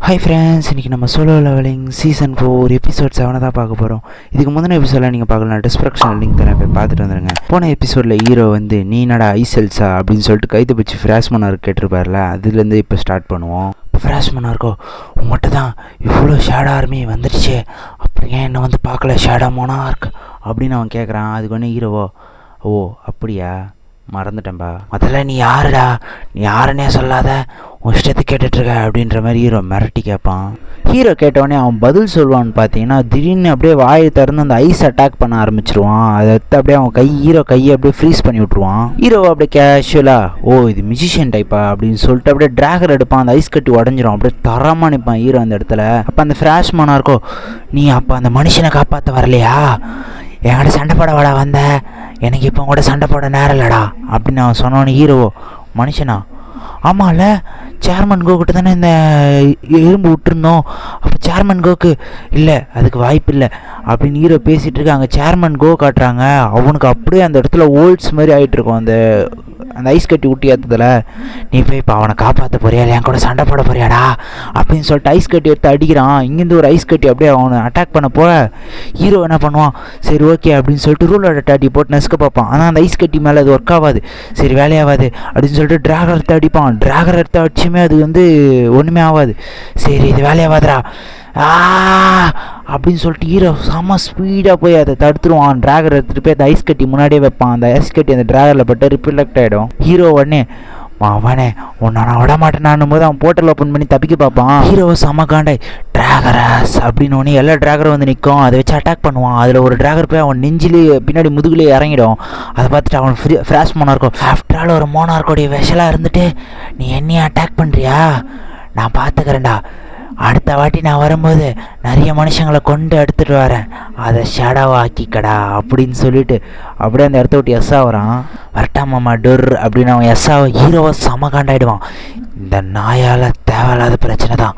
Hi friends, இன்றைக்கி நம்ம solo levelling season 4 episode 7 தான் பார்க்க போகிறோம். இதுக்கு முந்தின எபிசோடில் நீங்கள் பார்க்கலாம், டிஸ்கிரிப்ஷனில் லிங்க் தரேன், போய் பார்த்துட்டு வந்துடுங்க. போன எபிசோடில் ஹீரோ வந்து நீ என்னடா ஐசெல்ஸா அப்படின்னு சொல்லிட்டு கைது பிடிச்சி ஃப்ராஷ்மனார் கேட்டிருப்பார்ல, அதுலேருந்து இப்போ ஸ்டார்ட் பண்ணுவோம். ஃப்ராஷ்மனாருக்கோ உங்கள்கிட்ட தான் இவ்வளோ ஷேடோ ஆர்மி வந்துடுச்சு, அப்புறம் ஏன் என்னை வந்து பார்க்கல ஷேடோ மோனார்க் அப்படின்னு அவன் கேட்குறான். அதுக்கு ஒன்று ஹீரோவோ ஓ அப்படியா மறந்துட்டேன்பா, முதல்ல நீ யாருடா, நீ யாருன்னே சொல்லாத, உன் இஷ்டத்தை கேட்டுட்ருக்க அப்படின்ற மாதிரி ஹீரோ மிரட்டி கேட்பான். ஹீரோ கேட்டவொடனே அவன் பதில் சொல்லுவான்னு பார்த்தீங்கன்னா, திடீர்னு அப்படியே வாயை திறந்து அந்த ஐஸ் அட்டாக் பண்ண ஆரம்பிச்சிருவான். அதை எடுத்து அப்படியே அவன் ஹீரோ கையை அப்படியே ஃப்ரீஸ் பண்ணி விட்ருவான். ஹீரோ அப்படியே கேஷுவலாக ஓ இது மியூசிஷியன் டைப்பா அப்படின்னு சொல்லிட்டு அப்படியே டிராகர் எடுப்பான். அந்த ஐஸ் கட்டி உடஞ்சிரும். அப்படியே தரமாக நிற்பான் ஹீரோ அந்த இடத்துல. அப்போ அந்த ஃப்ராஷ்மனாக இருக்கோ, நீ அப்போ அந்த மனுஷனை காப்பாற்ற வரலையா, என்கிட்ட சண்டை போட வாடா வந்த, எனக்கு இப்போ கூட சண்டை போட நேரம் இல்லடா அப்படின்னு அவன் சொன்னோன்னு ஹீரோவோ மனுஷனா ஆமாம்ல, சேர்மன் கோக்கிட்ட தானே இந்த எறும்பு விட்டுருந்தோம், அப்போ சேர்மன் கோக்கு இல்லை அதுக்கு வாய்ப்பு இல்லை அப்படின்னு ஹீரோ பேசிகிட்டு இருக்கு. அங்கே சேர்மன் கோ காட்டுறாங்க. அவனுக்கு அப்படியே அந்த இடத்துல ஓல்ட்ஸ் மாதிரி ஆகிட்டு இருக்கும். அந்த ஐஸ் கட்டி ஊட்டி ஏற்றதில் நீ போய் இப்போ அவனை காப்பாற்ற போறியா, என் கூட சண்டை போட போறியாடா அப்படின்னு சொல்லிட்டு ஐஸ் கட்டி எடுத்து அடிக்கிறான். இங்கேருந்து ஒரு ஐஸ் கட்டி அப்படியே அவனை அட்டாக் பண்ண போக ஹீரோ என்ன பண்ணுவான், சரி ஓகே அப்படின்னு சொல்லிட்டு ரூலோட டாட்டி போட்டு நெசுக்க பார்ப்பான். ஆனால் அந்த ஐஸ் கட்டி மேலே அது ஒர்க் ஆகாது, சரி வேலையாகாது அப்படின்னு சொல்லிட்டு டிராகர் எடுத்து அடிப்பான். டிராகர் எடுத்து அடிச்சுமே அது வந்து ஒன்றுமே ஆகாது. சரி இது வேலையாகாதுடா அப்படின்னு சொல்லிட்டு ஹீரோ செம்ம ஸ்பீடாக போய் அதை தடுத்துருவான். டிராகர் எடுத்துகிட்டு போய் அந்த ஐஸ் கட்டி முன்னாடியே வைப்பான். அந்த ஐஸ் கட்டி அந்த டிராகரில் பட்டு ரிஃப்ளெக்ட் ஆகிடும். ஹீரோ உடனே அவனே உன்னை நான் விட மாட்டேனான்னும் போது அவன் போர்ட்டல் ஓப்பன் பண்ணி தப்பிக்க பார்ப்பான். ஹீரோ செம்ம காண்டாய் டிராகராஸ் அப்படின்னு ஒன்று எல்லா டிராகரும் வந்து நிற்கும். அதை வச்சு அட்டாக் பண்ணுவான். அதில் ஒரு டிராகர் போய் அவன் நெஞ்சிலேயே பின்னாடி முதுகுலேயே இறங்கிடும். அதை பார்த்துட்டு அவன் ஃப்ராஷ் மோனார்க்கும் ஆஃப்டர் ஆல் ஒரு மோனார்க்கோடைய விஷலாக இருந்துட்டு நீ என்னையே அட்டாக் பண்ணுறியா, நான் பார்த்துக்கிறேன்டா, அடுத்த வாட்டி நான் வரும்போது நிறைய மனுஷங்களை கொண்டு எடுத்துகிட்டு வரேன், அதை ஷேடாவாக ஆக்கிக்கடா அப்படின்னு சொல்லிட்டு அப்படியே அந்த இடத்த விட்டு எஸ்ஸா வரான். வரட்டாமாம்மா டொர் அப்படின்னு அவன் எஸ்ஸாவை ஹீரோவை செம காண்டாயிடுவான். இந்த நாயால் தேவையில்லாத பிரச்சனை தான்,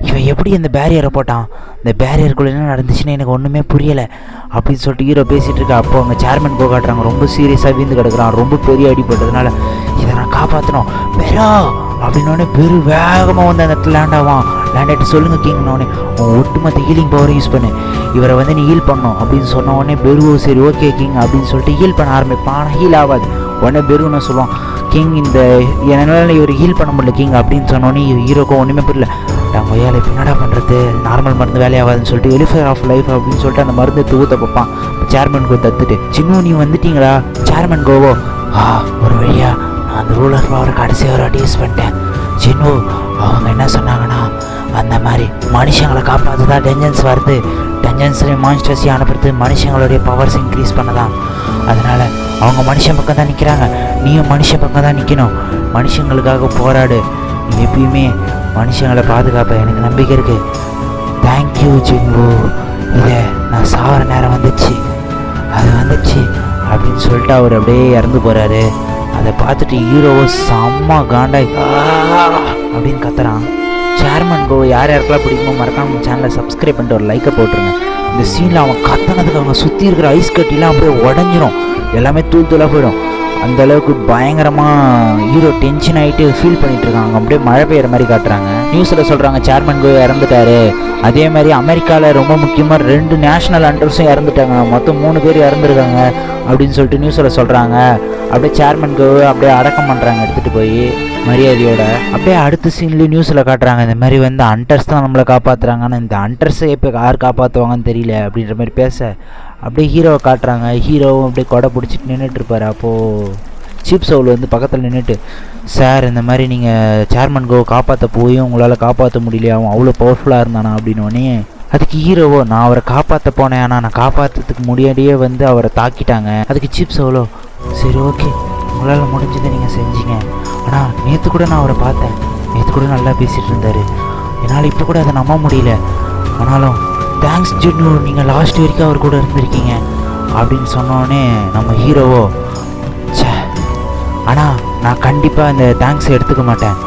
இவன் எப்படி இந்த பேரியரை போட்டான், இந்த பேரியருக்குள்ளே என்ன நடந்துச்சுன்னு எனக்கு ஒன்றுமே புரியலை அப்படின்னு சொல்லிட்டு ஹீரோ பேசிகிட்டு இருக்கா. அப்போ அவங்க சேர்மன் கோ காட்டுறாங்க. ரொம்ப சீரியஸாக வீந்து கிடக்குறான். ரொம்ப பெரிய அடிப்பட்டதுனால இதை நான் காப்பாற்றணும் பெரோ அப்படின்னோடனே பெரு வேகமாக வந்து அந்த இடத்துல லேண்ட் ஆவான். லேண்ட் ஆகிட்டு சொல்லுங்கள் கிங்னோடனே உன் ஒட்டுமொத்த ஹீலிங் பவரை யூஸ் பண்ணு, இவரை வந்து நீ ஹீல் பண்ணணும் அப்படின்னு சொன்ன உடனே பெருவோ சரி ஓகே கிங் அப்படின்னு சொல்லிட்டு ஹீல் பண்ண ஆரம்பிப்பான். ஆனால் ஹீல் ஆகாது. உடனே பெருன்னு சொல்லுவான், கிங் இந்த என்னால் இவர் ஹீல் பண்ண முடியல கிங் அப்படின்னு சொன்னோன்னே ஹீரோக்கும் ஒன்றுமே புரியல. நாங்கள் ஏழை பின்னடா பண்ணுறது, நார்மல் மருந்து வேலையாகாதுன்னு சொல்லிட்டு வெலிஃபேர் ஆஃப் லைஃப் அப்படின்னு சொல்லிட்டு அந்த மருந்து தூத்த பார்ப்பான். சேர்மன் கோ தத்துட்டு சின்ன நீ வந்துட்டீங்களா சேர்மன் கோவோ ஒரு வழியா நான் அந்த ரூலர் பவரை கடைசி ஒரு வாட்டி யூஸ் பண்ணிட்டேன். சின்னு அவங்க என்ன சொன்னாங்கன்னா, அந்த மாதிரி மனுஷங்களை காப்பாற்றுதா டென்ஜன்ஸ் வருது, டென்ஜன்ஸ்லேயும் மான்ஸ்டர்ஸையும் அனுப்புறது மனுஷங்களுடைய பவர்ஸ் இன்க்ரீஸ் பண்ணதான், அதனால் அவங்க மனுஷன் பக்கம் தான் நிற்கிறாங்க, நீயும் மனுஷன் பக்கம் தான் நிற்கணும், மனுஷங்களுக்காக போராடு, நீ எப்பயுமே மனுஷங்களை பாதுகாப்ப எனக்கு நம்பிக்கை இருக்குது. தேங்க்யூ ஜின்வு, இதை நான் சாகிற நேரம் வந்துச்சு, அது வந்துச்சு அப்படின்னு சொல்லிட்டு அவர் அப்படியே இறந்து போகிறாரு. அதை பார்த்துட்டு ஹீரோவோ செம்ம காண்டாய் அப்படின்னு கத்துறான். சேர்மன் கோ யார் யாருக்கெல்லாம் பிடிக்குமோ மறக்காம நம்ம சேனலை சப்ஸ்கிரைப் பண்ணிட்டு ஒரு லைக்கை போட்டுருங்க. இந்த சீனில் அவன் கத்துனதுக்கு அவங்க சுற்றி இருக்கிற ஐஸ் கட்டிலாம் அப்படியே உடஞ்சிரும், எல்லாமே தூள் தூளாக போயிடும். அந்தளவுக்கு பயங்கரமாக ஹீரோ டென்ஷன் ஆகிட்டு ஃபீல் பண்ணிகிட்டு இருக்காங்க. அப்படியே மழை பெய்கிற மாதிரி காட்டுறாங்க. நியூஸில் சொல்கிறாங்க சேர்மன் கோ இறந்துட்டாரு. அதே மாதிரி அமெரிக்காவில் ரொம்ப முக்கியமாக 2 நேஷ்னல் ஹண்டர்ஸும் இறந்துட்டாங்க, மொத்தம் 3 பேர் இறந்துருக்காங்க அப்படின்னு சொல்லிட்டு நியூஸில் சொல்கிறாங்க. அப்படியே சேர்மன் கோ அப்படியே அடக்கம் பண்ணுறாங்க எடுத்துகிட்டு போய் மரியாதையோட. அப்படியே அடுத்த சீன்லேயும் நியூஸில் காட்டுறாங்க, இந்த மாதிரி வந்து ஹண்டர்ஸ் தான் நம்மளை காப்பாற்றுறாங்க, ஆனால் இந்த ஹண்டர்ஸை இப்போ யார் காப்பாற்றுவாங்கன்னு தெரியல அப்படின்ற மாதிரி பேச அப்படியே ஹீரோவை காட்டுறாங்க. ஹீரோவும் அப்படியே கொடை பிடிச்சிட்டு நின்றுட்டுருப்பார். அப்போது சீப் சவுல் வந்து பக்கத்தில் நின்றுட்டு, சார் இந்த மாதிரி நீங்கள் சேர்மன் கோ காப்பாற்ற போய் உங்களால் காப்பாற்ற முடியலையா, அவன் அவ்வளோ பவர்ஃபுல்லாக இருந்தானா அப்படின்னோடனே அதுக்கு ஹீரோவோ நான் அவரை காப்பாற்ற போனேன், ஆனால் நான் காப்பாற்றுறதுக்கு முன்னாடியே வந்து அவரை தாக்கிட்டாங்க. அதுக்கு சீப் சவுலோ சரி ஓகே உங்களால் முடிஞ்சதை நீங்கள் செஞ்சீங்க, ஆனால் நேற்று கூட நான் அவரை பார்த்தேன், நேற்று கூட நல்லா பேசிகிட்டு இருந்தார், என்னால் இப்போ கூட அதை நம்ப முடியல, ஆனாலும் தேங்க்ஸ் ஜின்னு, நீங்கள் லாஸ்ட் வரைக்கும் அவர் கூட இருந்திருக்கீங்க அப்படின்னு சொன்னோடனே நம்ம ஹீரோவோ சே, ஆனால் நான் கண்டிப்பாக அந்த தேங்க்ஸை எடுத்துக்க மாட்டேன்,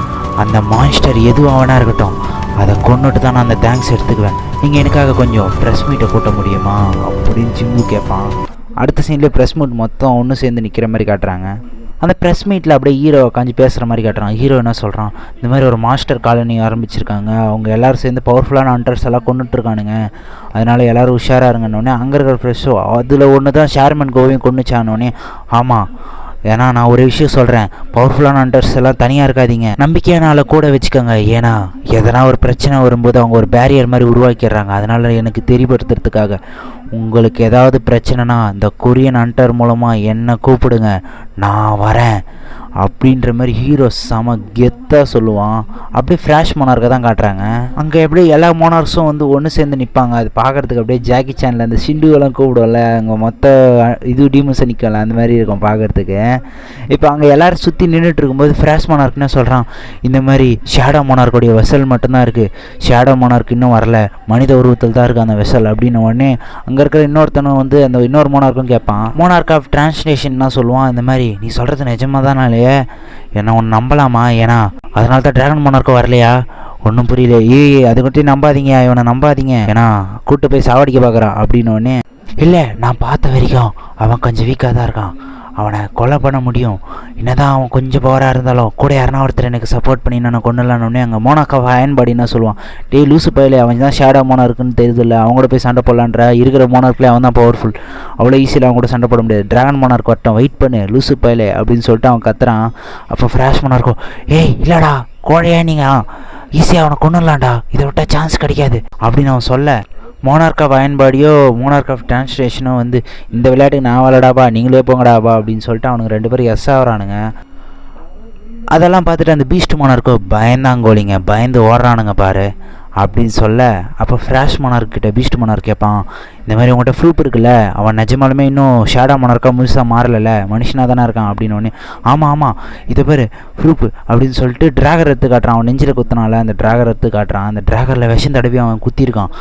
அந்த மான்ஸ்டர் எதுவும் அவனாக இருக்கட்டும் அதை கொண்டுட்டு தான் நான் அந்த தேங்க்ஸ் எடுத்துக்குவேன், நீங்கள் எனக்காக கொஞ்சம் ப்ரெஸ் மீட்டை கூட்ட முடியுமா அப்படின்னு ஜிம்மு கேட்பான். அடுத்த சீன்லேயே ப்ரெஸ் மீட் மொத்தம் ஒன்று சேர்ந்து நிற்கிற மாதிரி காட்டுறாங்க. அந்த ப்ரெஸ் மீட்டில் அப்படியே ஹீரோ உட்காந்து பேசுகிற மாதிரி காட்டுறான். ஹீரோ என்ன சொல்கிறான், இந்த மாதிரி ஒரு மாஸ்டர் காலனி ஆரம்பிச்சிருக்காங்க, அவங்க எல்லோரும் சேர்ந்து பவர்ஃபுல்லான ஹண்டர்ஸ் எல்லாம் கொண்டுட்ருக்கானுங்க, அதனால் எல்லோரும் உஷாராக இருங்கன்னொடனே அங்கே இருக்கிற ஃப்ரெஷ்ஷோ அதில் ஒன்று தான் ஷேர்மன் கோவையும் கொண்டுச்சானோடனே, ஆமாம் ஏன்னா நான் ஒரு விஷயம் சொல்கிறேன், பவர்ஃபுல்லான ஹண்டர்ஸ் எல்லாம் தனியாக இருக்காதீங்க, நம்பிக்கையான கூட வச்சுக்கோங்க, ஏன்னா எதனா ஒரு பிரச்சனை வரும்போது அவங்க ஒரு பேரியர் மாதிரி உருவாக்கிடுறாங்க, அதனால் எனக்கு தெரியப்படுத்துறதுக்காக உங்களுக்கு ஏதாவது பிரச்சனைனா இந்த கொரியன் ஹண்டர் மூலமாக என்னை கூப்பிடுங்க, நான் வரேன் அப்படின்ற மாதிரி ஹீரோ செம கெத்தாக சொல்லுவான். அப்படியே ஃப்ளாஷ் மோனார்க்கை தான் காட்டுறாங்க. அங்கே எப்படி எல்லா மோனார்க்ஸும் வந்து ஒன்று சேர்ந்து நிற்பாங்க, அது பார்க்குறதுக்கு அப்படியே ஜாக்கி சேனில் அந்த சிண்டுவெல்லாம் கூப்பிடுவோம்ல, அங்கே மொத்த இது டீமன்ஸை நிற்கலாம், அந்த மாதிரி இருக்கும் பார்க்குறதுக்கு. இப்போ அங்கே எல்லோரும் சுற்றி நின்றுட்டு இருக்கும்போது ஃப்ளாஷ் மோனார்க்னு சொல்கிறான், இந்த மாதிரி ஷேடோ மோனார்க்குடைய வெசல் மட்டும்தான் இருக்குது, ஷேடோ மோனார்க் இன்னும் வரல, மனித உருவத்தில் தான் இருக்குது அந்த வெசல் அப்படின்னு உடனே அங்கே இருக்கிற இன்னொருத்தனும் வந்து அந்த இன்னொரு மோனார்க்கும் கேட்பான். மோனார்க் ஆஃப் டிரான்ஸ்லேஷன் தான் சொல்லுவான், இந்த மாதிரி நீ சொல்கிறது நிஜமாக தானாலே என்ன ஒன்று நம்பலாமா, ஏன்னா அதனால தான் டிராகன் மோனார்க்கும் வரலையா, ஒன்றும் புரியல, அது மட்டும் நம்பாதீங்க, இவனை நம்பாதீங்க, ஏன்னா கூட்டு போய் சாவடிக்க பார்க்குறான் அப்படின்னு ஒன்று. இல்லை நான் பார்த்த வரைக்கும் அவன் கொஞ்சம் வீக்காக தான் இருக்கான், அவனை கொலை பண்ண முடியும், என்னதான் அவன் கொஞ்சம் பவராக இருந்தாலும் கூட யாருனா ஒருத்தர் எனக்கு சப்போர்ட் பண்ணி நான் கொண்டுலானோடனே அங்கே மோனாக்கா அயன்பாடினா சொல்லுவான், டே லூசு பயில அவன் தான் ஷேடோ மோனார்க்குன்னு தெரியுதில்ல, அவங்க கூட போய் சண்டை போடலான்ற, இருக்கிற மோனார்க்லேயே அவன் தான் பவர்ஃபுல், அவ்வளோ ஈஸியில் அவன் கூட சண்டை போட முடியாது, டிராகன் மோனார்க் வரட்டும் வெயிட் பண்ணு லூசு பயில அப்படின்னு சொல்லிட்டு அவன் கத்துறான். அப்போ ஃப்ளாஷ் மோனார்க்கும், ஏய் இல்லைடா கோழையா நீங்கள் ஈஸியாக அவனை கொண்டுடலாம்டா, இதை விட்டால் சான்ஸ் கிடைக்காது அப்படின்னு அவன் சொல்ல, மோனார்க் ஆஃப் அயன்பாடியோ மோனார்க் ஆஃப் டிரான்ஸ்லேஷனோ வந்து இந்த விளையாட்டுக்கு நான் விளையாடாப்பா நீங்களே போங்கடாப்பா அப்படின்னு சொல்லிட்டு அவனுக்கு 2 பேரும் எஸ் ஆகிறானுங்க. அதெல்லாம் பார்த்துட்டு அந்த பீஸ்ட் மோனார்க்கோ பயந்தாங்கோலிங்க, பயந்து ஓடுறானுங்க பாரு அப்படின்னு சொல்ல, அப்போ ஃப்ளாஷ் மோனார்க்கிட்ட பீஸ்ட் மோனார்க் கேட்பான், இந்த மாதிரி உங்கள்கிட்ட ப்ரூஃப் இருக்குல்ல, அவன் நிஜமாலுமே இன்னும் ஷேடோ மோனார்க்காக முழுசாக மாறலை, மனுஷனாக தானே இருக்கான் அப்படின்னு. ஆமாம் இதை பேர் ப்ரூஃப் அப்படின்னு சொல்லிட்டு டிராகர் எடுத்து காட்டுறான், அவன் நெஞ்சில் குத்தினால அந்த டிராகர் எடுத்து காட்டுறான், அந்த டிராகரில் விஷம் தடவி அவன் குத்திருக்கான்,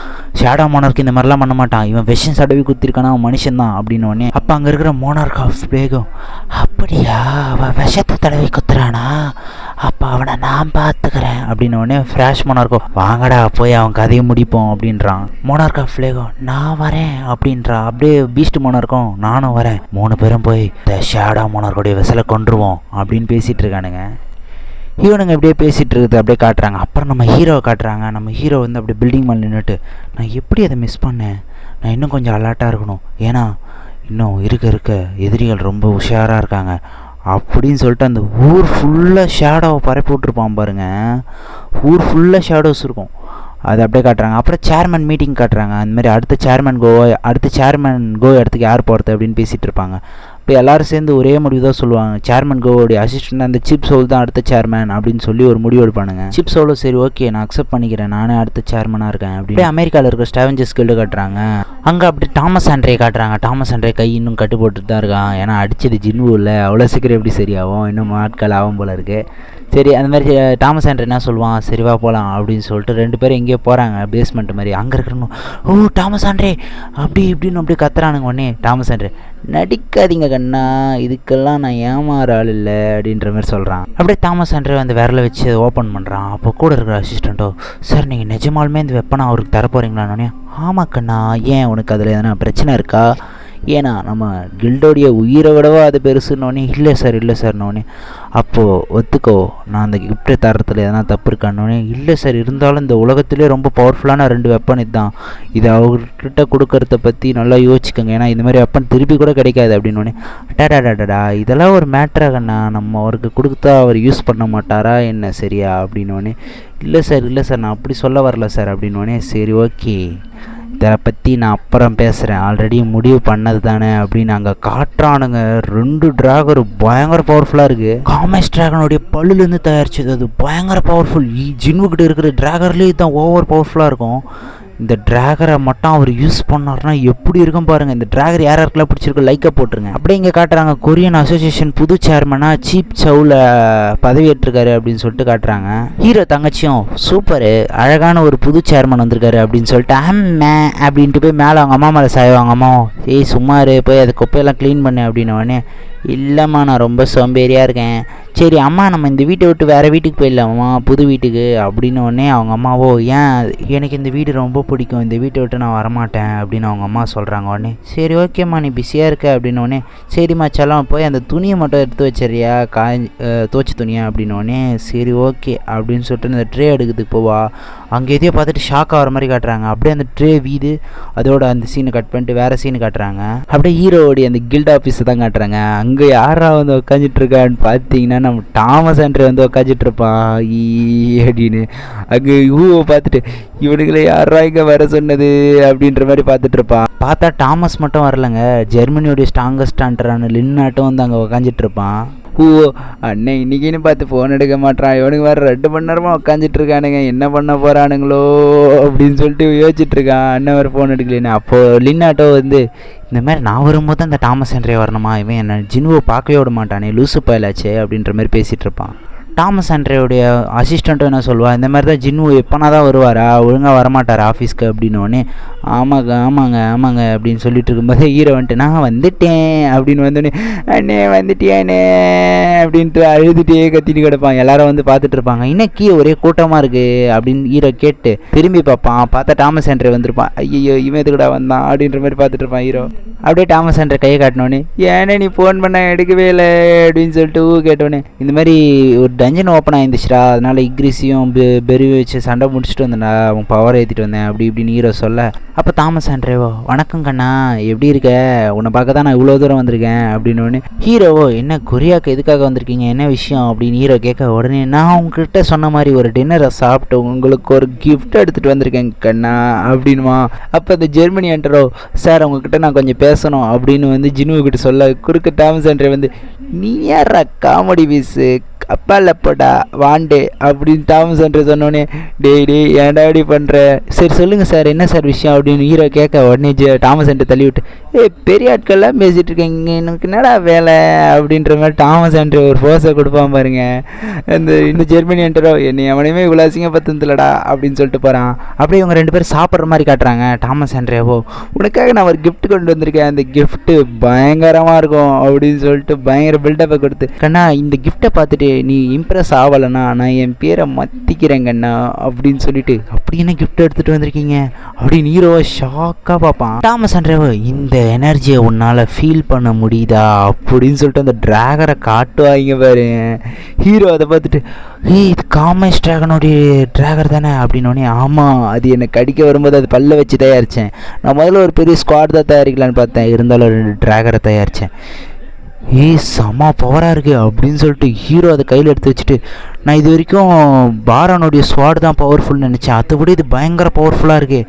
ஷேடோ மோனார்க் இந்த மாதிரிலாம் பண்ண மாட்டான், இவன் விஷம் தடவி குத்திருக்கானா அவன் மனுஷன் தான் அப்படின்னு. அப்போ அங்கே இருக்கிற மோனார்க் ஆஃப் பிளேகும், அப்படியா அவன் விஷத்தை தடவி குத்துறானா, அப்போ அவனை நான் பார்த்துக்கிறேன் அப்படின்னு. ஃப்ளாஷ் மோனார்க்கோ வாங்கடா போய் அவன் கதையை முடிப்போம் அப்படின்றான். மோனார்க் ஆஃப் பிளேகோ நான் வரேன் அப்படின்றா. அப்படியே பீஸ்ட் மோனார்க்கும் நானும் வரேன், 3 பேரும் போய் இந்த ஷேடோ மோனார்க்கோடைய வெசலை கொண்டுருவோம் அப்படின்னு பேசிகிட்டு இருக்கானுங்க. இவனுங்க அப்படியே பேசிகிட்டு இருக்குது அப்படியே காட்டுறாங்க. அப்புறம் நம்ம ஹீரோவை காட்டுறாங்க. நம்ம ஹீரோ வந்து அப்படியே பில்டிங் மேலே நின்றுட்டு, நான் எப்படி அதை மிஸ் பண்ணேன், நான் இன்னும் கொஞ்சம் அலர்ட்டாக இருக்கணும், ஏன்னா இன்னும் இருக்க எதிரிகள் ரொம்ப உஷாராக இருக்காங்க அப்படின்னு சொல்லிட்டு அந்த ஊர் ஃபுல்லாக ஷேடோவை பரப்பி விட்ருப்பான் பாருங்க, ஊர் ஃபுல்லாக ஷேடோஸ் இருக்கும், அது அப்படியே காட்டுறாங்க. அப்புறம் சேர்மன் மீட்டிங் காட்டுறாங்க, அந்தமாதிரி அடுத்த சேர்மன் கோ இடத்துக்கு யார் போகிறது அப்படின்னு பேசிகிட்டு இருப்பாங்க. இப்போ எல்லோரும் சேர்ந்து ஒரே முடிவு தான் சொல்லுவாங்க, சேர்மன் கோவோடைய அசிஸ்டன்ட் அந்த சிப் சோல் தான் அடுத்த சேர்மன் அப்படின்னு சொல்லி ஒரு முடிவு எடுப்பானுங்க. சிப் சோலும் சரி ஓகே நான் அக்செப்ட் பண்ணிக்கிறேன், நானே அடுத்த சேர்மனாக இருக்கேன் அப்படின்னு. அமெரிக்காவில் இருக்கிற ஸ்கேவெஞ்சர்ஸ் கில்டு காட்டுறாங்க. அங்கே அப்படி டாமஸ் ஆண்ட்ரே காட்டுறாங்க. டாமஸ் ஆண்ட்ரே கை இன்னும் கட்டு போட்டுட்டு தான் இருக்கான், ஏன்னா அடிச்சது ஜின்வு இல்லை, அவ்வளோ சீக்கிரம் எப்படி சரியாகும், இன்னும் ஆட்கள் ஆகும் போல இருக்குது. சரி அந்த மாதிரி டாமஸ் ஆண்ட்ரே என்ன சொல்லுவான், சரிவா போகலாம் அப்படின்னு சொல்லிட்டு 2 பேரும் எங்கேயோ போகிறாங்க பேஸ்மெண்ட் மாதிரி. அங்கே இருக்கிறவங்க ஓ டாமஸ் ஆண்ட்ரே அப்படி இப்படின்னு அப்படியே கத்துறானுங்க. உடனே டாமஸ் ஆண்ட்ரே நடிக்காதீங்க கண்ணா, இதுக்கெல்லாம் நான் ஏமாற ஆள் இல்லை அப்படின்ற மாதிரி சொல்கிறான். அப்படியே தாமஸ் ஆண்ட்ரே வந்து விரலை வச்சு அதை ஓப்பன் பண்ணுறான். அப்போ கூட இருக்கிற அசிஸ்டண்ட்டோ, சார் நீங்கள் நிஜமாலுமே இந்த வெப்பனை அவருக்கு தர போகிறீங்களான்னே, ஆமாம் கண்ணா ஏன் உனக்கு அதில் எதனா பிரச்சனை இருக்கா, ஏன்னா நம்ம கில்டோடைய உயிரை விடவா அது பெருசுன்னொன்னே, இல்லை சார்னோடனே, அப்போது ஒத்துக்கோ நான் அந்த கிஃப்ட்டை தரத்தில் எதனா தப்பு இருக்கானோடனே, இல்லை சார் இருந்தாலும் இந்த உலகத்திலே ரொம்ப பவர்ஃபுல்லான 2 வெப்பன் இதுதான், இதை அவர்கிட்ட கொடுக்கறத பற்றி நல்லா யோசிச்சுக்கோங்க, ஏன்னா இந்த மாதிரி வெப்பன் திருப்பி கூட கிடைக்காது அப்படின்னோடனே, டடா இதெல்லாம் ஒரு மேட்ராகண்ணா, நம்ம அவருக்கு கொடுத்தா அவர் யூஸ் பண்ண மாட்டாரா என்ன சரியா அப்படின்னோடனே, இல்லை சார் நான் அப்படி சொல்ல வரல சார் அப்படின்னோடனே, சரி ஓகே இதை பற்றி நான் அப்புறம் பேசுகிறேன், ஆல்ரெடி முடிவு பண்ணது தானே அப்படின்னு அங்கே காட்டுறானுங்க. 2 டிராகர் பயங்கர பவர்ஃபுல்லாக இருக்குது. காமேஸ் டிராகனுடைய பல்லுலேருந்து தயாரிச்சது, அது பயங்கர பவர்ஃபுல். ஜின்வுக்கிட்ட இருக்கிற டிராகர்லேயே தான் ஓவர் பவர்ஃபுல்லாக இருக்கும். இந்த டிராகரை மட்டும் அவர் யூஸ் பண்ணார்னா எப்படி இருக்கும் பாருங்கள். இந்த டிராகர் யாருக்கெல்லாம் பிடிச்சிருக்கு லைக்கை போட்டுருங்க. அப்படியே இங்கே காட்டுறாங்க கொரியன் அசோசியேஷன் புது சேர்மனாக சீப் சவுல பதவியேற்றிருக்காரு அப்படின்னு சொல்லிட்டு காட்டுறாங்க. ஹீரோ தங்கச்சியும் சூப்பரு அழகான ஒரு புது சேர்மன் வந்திருக்காரு அப்படின்னு சொல்லிட்டு ஆம்மே அப்படின்ட்டு போய் மேலே அவங்க அம்மா மேலே சாய்வாங்க. அம்மாவும் ஏய் சும்மாரு போய் அது குப்பையெல்லாம் க்ளீன் பண்ணு அப்படின்னோடனே, இல்லைம்மா நான் ரொம்ப சோம்பேறியாக இருக்கேன். சரி அம்மா நம்ம இந்த வீட்டை விட்டு வேறு வீட்டுக்கு போயிடலாமா, புது வீட்டுக்கு அப்படின்னு உடனே அவங்க அம்மாவோ ஏன் எனக்கு இந்த வீடு ரொம்ப பிடிக்கும், இந்த வீட்டை விட்டு நான் வரமாட்டேன் அப்படின்னு அவங்க அம்மா சொல்கிறாங்க. உடனே சரி ஓகேம்மா நீ பிஸியாக இருக்க அப்படின்னோடனே சரிம்மா செல்லம் போய் அந்த துணியை மட்டும் எடுத்து வச்சரியா துவச்ச துணியா அப்படின்னோடனே சரி ஓகே அப்படின்னு சொல்லிட்டு அந்த ட்ரே எடுக்கிறதுக்கு போவா. அங்கே எதையோ பார்த்துட்டு ஷாக் ஆகிற மாதிரி காட்டுறாங்க. அப்படியே அந்த ட்ரே வீடு அதோட அந்த சீனை கட் பண்ணிட்டு வேறு சீனு காட்டுறாங்க. அப்படியே ஹீரோவோடைய அந்த கில்ட் ஆஃபீஸை தான் காட்டுறாங்க. அங்கே யாரா வந்து உட்காந்துட்டு இருக்கான்னு பார்த்தீங்கன்னா நம்ம தாமஸ் ஆண்ட்ரே வந்து உட்காந்துட்டு இருப்பான் அப்படின்னு. அங்கே ஊவை பார்த்துட்டு இவனுங்களை யாரா இங்கே வர சொன்னது அப்படின்ற மாதிரி பார்த்துட்டு இருப்பான். பார்த்தா தாமஸ் மட்டும் வரலங்க, ஜெர்மனியோடைய ஸ்ட்ராங்கஸ்ட் ஹண்டரான லின்னாட்டும் வந்து அங்கே உட்காந்துட்டு இருப்பான். ஓ அண்ணன் இன்னைக்குன்னு பார்த்து ஃபோன் எடுக்க மாட்டான், இவனுக்கு வேறு 2 மணி நேரமாக உட்காந்துட்டு இருக்கானுங்க, என்ன பண்ண போகிறானுங்களோ அப்படின்னு சொல்லிட்டு யோசிச்சுட்டு இருக்கான். அண்ணன் வேறு ஃபோன் எடுக்கலன்னு. அப்போது லின்னாட்டோ வந்து இந்த மாதிரி நான் வரும்போது அந்த தாமஸ் ஆண்ட்ரே வரணுமா, இவன் என்ன ஜின்னுவை பார்க்கவே விட மாட்டானே லூசு பயலாச்சே அப்படின்ற மாதிரி பேசிகிட்டு இருப்பான். தாமஸ் ஆண்ட்ரேவுடைய அசிஸ்டண்ட்டும் என்ன சொல்லுவாள், இந்த மாதிரி தான் ஜின்னு எப்போனா தான் வருவாரா, ஒழுங்காக வரமாட்டார் ஆஃபீஸ்க்கு அப்படின்னோடனே ஆமாங்க அப்படின்னு சொல்லிட்டு இருக்கும்போது ஹீரோ வந்துட்டு நான் வந்துட்டேன் அப்படின்னு வந்தோடனே அண்ணே வந்துட்டியாண்ணே அப்படின்ட்டு அழுதுகிட்டே கத்திட்டு கிடப்பான். எல்லாரும் வந்து பார்த்துட்டு இருப்பாங்க. இன்னும் கீழே ஒரே கூட்டமாக இருக்குது அப்படின்னு ஹீரோ கேட்டு திரும்பி பார்ப்பான். பார்த்தா தாமஸ் ஆண்ட்ரே வந்திருப்பான். ஐயோ இவன் எதுக்கூட வந்தான் அப்படின்ற மாதிரி பார்த்துட்டு இருப்பான் ஹீரோ. அப்படியே தாமஸ் ஆண்ட்ரே கையை காட்டினோடனே ஏன்னே நீ ஃபோன் பண்ண எடுக்கவே இல்லை அப்படின்னு சொல்லிட்டு கேட்டோன்னே இந்த மாதிரி ஒரு டஞ்சன் ஓப்பன் ஆயிருந்துச்சுடா, அதனால் இக்ரிஸையும் பெரிய வச்சு சண்டை முடிச்சுட்டு வந்தேன்டா, அவன் பவர் ஏற்றிட்டு வந்தேன் அப்படி இப்படின்னு ஹீரோ சொல்ல. அப்போ தாமஸ் ஆண்ட்ரேவோ வணக்கம் கண்ணா எப்படி இருக்க, உன்னை பார்க்க தான் நான் இவ்வளோ தூரம் வந்திருக்கேன் அப்படின்னு. ஹீரோவோ என்ன கொரியாவுக்கு எதுக்காக வந்திருக்கீங்க, என்ன விஷயம் அப்படின்னு ஹீரோ கேட்க உடனே நான் உங்ககிட்ட சொன்ன மாதிரி ஒரு டின்னரை சாப்பிட்டு உங்களுக்கு ஒரு கிஃப்ட் எடுத்துகிட்டு வந்திருக்கேன் கண்ணா அப்படின்மா. அப்போ அந்த ஜெர்மனி ஆண்டரோ சார் உங்ககிட்ட நான் கொஞ்சம் பேசணும் அப்படின்னு வந்து ஜின்னுக்கிட்ட சொல்ல குறுக்க தாமஸ் ஆண்ட்ரே வந்து நீ யாரா காமெடி பீஸு அப்பால போடா வாண்டே அப்படின்னு தாமஸ் ஆண்ட்ரே சொன்னோடனே டேய் ஏன்டா இப்படி பண்ணுற, சரி சொல்லுங்கள் சார் என்ன சார் விஷயம் அப்படின்னு ஹீரோ கேட்க உடனே தாமஸ் ஆண்ட்ரே தள்ளி விட்டு பெரிய ஆட்கள்லாம் பேசிகிட்டு இருக்கேங்க எனக்கு என்னடா வேலை அப்படின்ற மாதிரி தாமஸ் ஆண்ட்ரே ஒரு போஸை கொடுப்பான் பாருங்க. இந்த ஜெர்மனி ஆண்டரோ என்னை அவனையுமே இவ்வளோ அசிங்கப்பத்துலடா அப்படின்னு சொல்லிட்டு போகிறான். அப்படியே இவங்க 2 பேரும் சாப்பிட்ற மாதிரி காட்டுறாங்க. தாமஸ் ஆண்ட்ரேவோ உனக்காக நான் ஒரு கிஃப்ட் கொண்டு வந்திருக்கேன், அந்த கிஃப்ட்டு பயங்கரமாக இருக்கும் அப்படின்னு சொல்லிட்டு பயங்கர பில்டப்பை கொடுத்து கண்ணா இந்த கிஃப்ட்டை பார்த்துட்டு நீ இம்ப்ரெஸ் ஆகலைண்ணா நான் என் பேரை மத்திக்கிறேங்கண்ணா அப்படின்னு சொல்லிட்டு அப்படி என்ன கிஃப்ட் எடுத்துகிட்டு வந்திருக்கீங்க அப்படின்னு ஹீரோவை ஷாக்காக பார்ப்பான். தாமஸ் ஆண்ட்ரேவோ இந்த எனர்ஜியை உன்னால் ஃபீல் பண்ண முடியுதா அப்படின்னு சொல்லிட்டு அந்த ட்ராகரை காட்டுவாங்க பாரு. ஹீரோ அதை பார்த்துட்டு இது காமஸ் ட்ராகனுடைய ட்ராகர் தானே அப்படின்னோடனே ஆமாம் அது என்னை கடிக்க வரும்போது அது பல்ல வச்சு தயாரித்தேன், நான் முதல்ல ஒரு பெரிய ஸ்குவாட் தான் தயாரிக்கலான்னு பார்த்தேன், இருந்தாலும் 2 ட்ராகரை தயாரித்தேன், செம்ம பவராக இருக்குது அப்படின்னு சொல்லிட்டு ஹீரோ அதை கையில் எடுத்து வச்சுட்டு நான் இது வரைக்கும் பாரானுடைய ஸ்வாட் தான் பவர்ஃபுல்னு நினச்சேன், அதைவிட இது பயங்கர பவர்ஃபுல்லாக இருக்குது,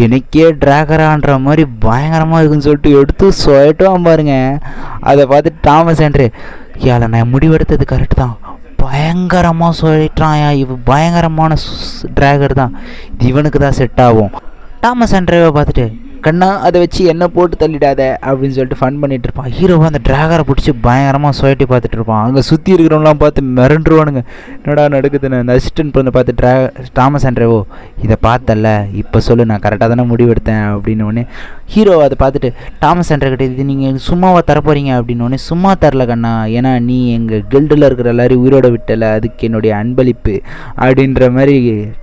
எனக்கே ட்ராகரான்ற மாதிரி பயங்கரமாக இருக்குன்னு சொல்லிட்டு எடுத்து சொல்லிட்டோம் பாருங்க. அதை பார்த்துட்டு தாமஸ் ஆண்ட்ரே ஏல நான் முடிவெடுத்தது கரெக்டு தான், பயங்கரமாக சொல்லிட்டான் இவ பயங்கரமான ட்ராகர் தான், இது இவனுக்கு தான் செட் ஆகும். தாமஸ் ஆண்ட்ரேவை பார்த்துட்டு கண்ணா அதை வச்சு என்ன போட்டு தள்ளிடாத அப்படின்னு சொல்லிட்டு ஃபன் பண்ணிட்டு இருப்பான். ஹீரோவை அந்த ட்ராகரை பிடிச்சி பயங்கரமாக சுயட்டி பார்த்துட்டு இருப்பான். அங்கே சுற்றி இருக்கிறவங்களாம் பார்த்து மிரண்டுருவானுங்க, என்னடா நடக்குதுன்னு. அந்த அசிஸ்டன்ட் வந்து பார்த்து தாமஸ் ஆண்ட்ரேவோ இதை பார்த்தல இப்போ சொல்லு நான் கரெக்டாக தானே முடிவெடுத்தேன் அப்படின்னு ஒன்று. ஹீரோ அதை பார்த்துட்டு தாமஸ் ஆண்ட்ரே கிட்ட இது நீங்கள் சும்மாவாக தரப்போறீங்க அப்படின்னு ஒன்று. சும்மா தரல கண்ணா, ஏன்னா நீ எங்கள் கில்டில் இருக்கிற எல்லாரையும் உயிரோட விட்டல, அதுக்கு என்னுடைய அன்பளிப்பு அப்படின்ற மாதிரி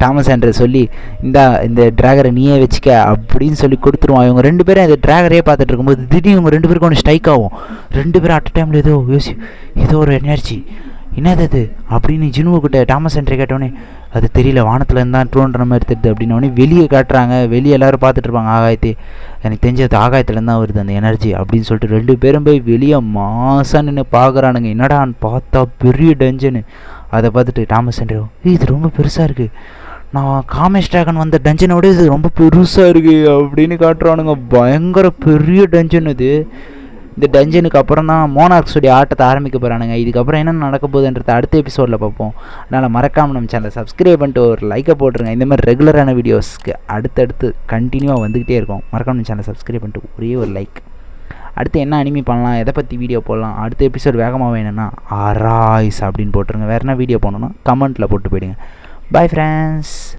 தாமஸ் ஆண்ட்ரே சொல்லி இந்த ட்ராகரை நீயே வச்சுக்க அப்படின்னு சொல்லி கொடுத்துருவான். இவங்க 2 பேரும் அந்த ட்ராகரே பார்த்துட்டு இருக்கும்போது திடீர்னு இவங்க 2 பேருக்கும் ஒன்று ஸ்ட்ரைக் ஆகும். 2 பேரும் அட் டைமில் ஏதோ ஒரு எனர்ஜி என்னது அது அப்படின்னு ஜினுவுக்கிட்ட தாமஸ் ஆண்ட்ரே கேட்டோடனே அது தெரியல வானத்துலேருந்து தான் ட்ரோன்ற மாதிரி தெரியுது அப்படின்னோடனே வெளியே காட்டுறாங்க. வெளியே எல்லோரும் பார்த்துட்டு இருப்பாங்க ஆகாயத்தை, எனக்கு தெரிஞ்சது ஆகாயத்துலேருந்து தான் வருது அந்த எனர்ஜி அப்படின்னு சொல்லிட்டு 2 பேரும் போய் வெளியே மாசாக நின்று பார்க்குறானுங்க. என்னடான்னு பார்த்தா பெரிய டஞ்சனு. அதை பார்த்துட்டு தாமஸ் ஆண்ட்ரே இது ரொம்ப பெருசாக இருக்குது, நான் காமேஷ் ட்ராகன் வந்த டஞ்சனோட இது ரொம்ப பெருசாக இருக்குது அப்படின்னு காட்டுறானுங்க. பயங்கர பெரிய டஞ்சன் இது. இந்த டஞ்சனுக்கு அப்புறம் தான் மோனார்க்ஸுடைய ஆட்டத்தை ஆரம்பிக்க போகிறானுங்க. இதுக்கப்புறம் என்ன நடக்க போகுதுன்றதை அடுத்த எபிசோடில் பார்ப்போம். அதனால் மறக்காமல் நம்ம சேனலை சப்ஸ்கிரைப் பண்ணிட்டு ஒரு லைக்கை போட்டுருங்க. இந்த மாதிரி ரெகுலரான வீடியோஸ்க்கு அடுத்தடுத்து கண்டினியூவாக வந்துக்கிட்டே இருக்கும். மறக்காமல் நம்ம சேனலை சப்ஸ்கிரைப் பண்ணிட்டு ஒரே ஒரு லைக். அடுத்து என்ன அனிமி பண்ணலாம், எதை பற்றி வீடியோ போடலாம், அடுத்த எபிசோட் வேகமாக வேணும்னா அராய்ஸ் அப்படின்னு போட்டுருங்க. வேறு என்ன வீடியோ போடணுன்னா கமெண்ட்டில் போட்டு போயிடுங்க. Bye friends.